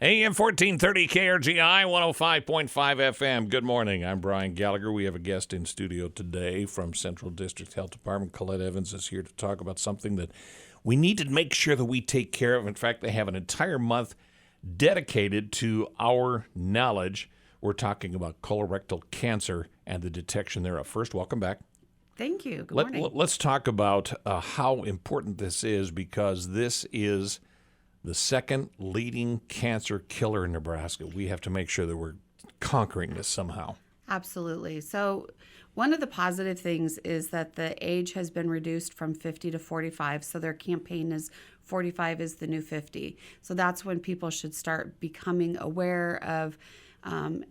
AM 1430 KRGI 105.5 FM. Good morning. I'm Brian Gallagher. We have a guest in studio today from Central District Health Department. Colette Evans is here to talk about something that we need to make sure that we take care of. In fact, they have an entire month dedicated to our knowledge. We're talking about colorectal cancer and the detection thereof. First, welcome back. Thank you. Good morning. Let's talk about how important this is, because this is the second leading cancer killer in Nebraska. We have to make sure that we're conquering this somehow. Absolutely. So one of the positive things is that the age has been reduced from 50 to 45. So their campaign is 45 is the new 50. So that's when people should start becoming aware of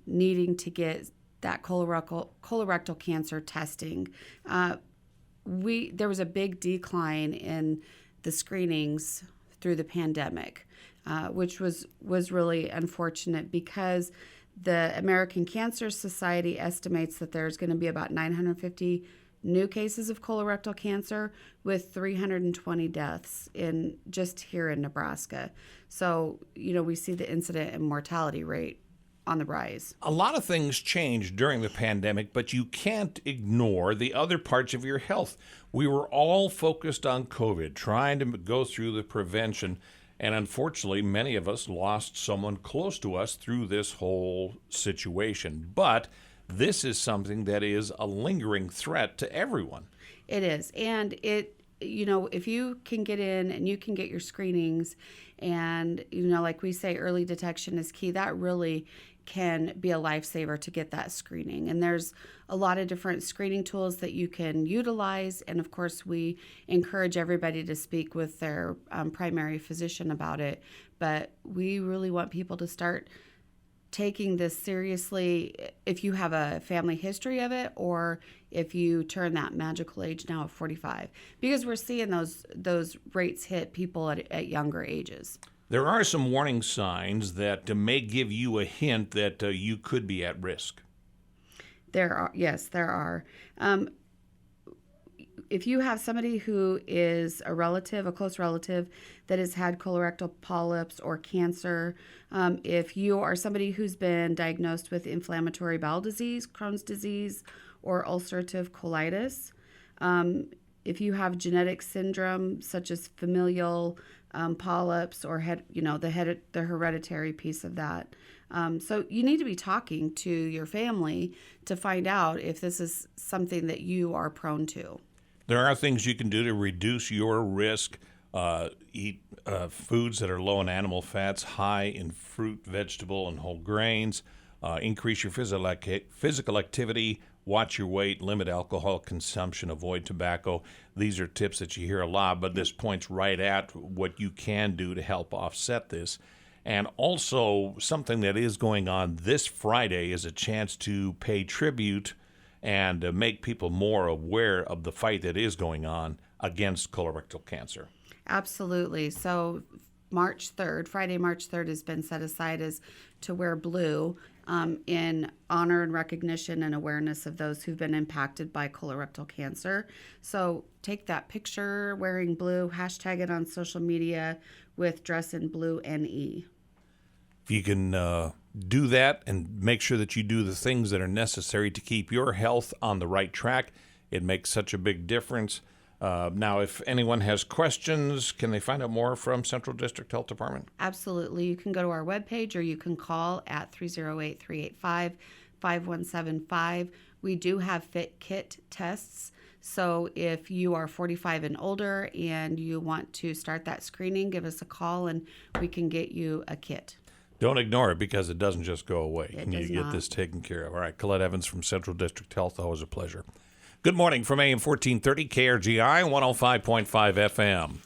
needing to get that colorectal cancer testing. There was a big decline in the screenings through the pandemic, which was really unfortunate, because the American Cancer Society estimates that there's going to be about 950 new cases of colorectal cancer, with 320 deaths just here in Nebraska. So, we see the incident and mortality rate on the rise. A lot of things changed during the pandemic, but you can't ignore the other parts of your health. We were all focused on COVID, trying to go through the prevention, and unfortunately, many of us lost someone close to us through this whole situation. But this is something that is a lingering threat to everyone. It is, and if you can get in and you can get your screenings, and like we say, early detection is key. That really can be a lifesaver to get that screening. And there's a lot of different screening tools that you can utilize. And of course, we encourage everybody to speak with their primary physician about it. But we really want people to start taking this seriously if you have a family history of it, or if you turn that magical age now of 45, because we're seeing those rates hit people at younger ages. There are some warning signs that may give you a hint that you could be at risk. Yes, there are. If you have somebody who is a close relative that has had colorectal polyps or cancer, if you are somebody who's been diagnosed with inflammatory bowel disease, Crohn's disease, or ulcerative colitis, if you have genetic syndrome such as familial polyps, or the hereditary piece of that. So you need to be talking to your family to find out if this is something that you are prone to. There are things you can do to reduce your risk. Eat foods that are low in animal fats, high in fruit, vegetable, and whole grains. Increase your physical activity. Watch your weight, limit alcohol consumption, avoid tobacco. These are tips that you hear a lot, but this points right at what you can do to help offset this. And also, something that is going on this Friday is a chance to pay tribute and make people more aware of the fight that is going on against colorectal cancer. Absolutely. So Friday, March 3rd has been set aside as to wear blue in honor and recognition and awareness of those who've been impacted by colorectal cancer. So take that picture wearing blue, hashtag it on social media with Dress in Blue NE. If you can do that and make sure that you do the things that are necessary to keep your health on the right track, it makes such a big difference. Now, if anyone has questions, can they find out more from Central District Health Department? Absolutely. You can go to our webpage, or you can call at 308-385-5175. We do have fit kit tests. So if you are 45 and older and you want to start that screening, give us a call and we can get you a kit. Don't ignore it, because it doesn't just go away. It You need does to get not. this taken care of. All right, Colette Evans from Central District Health, always a pleasure. Good morning from AM 1430 KRGI 105.5 FM.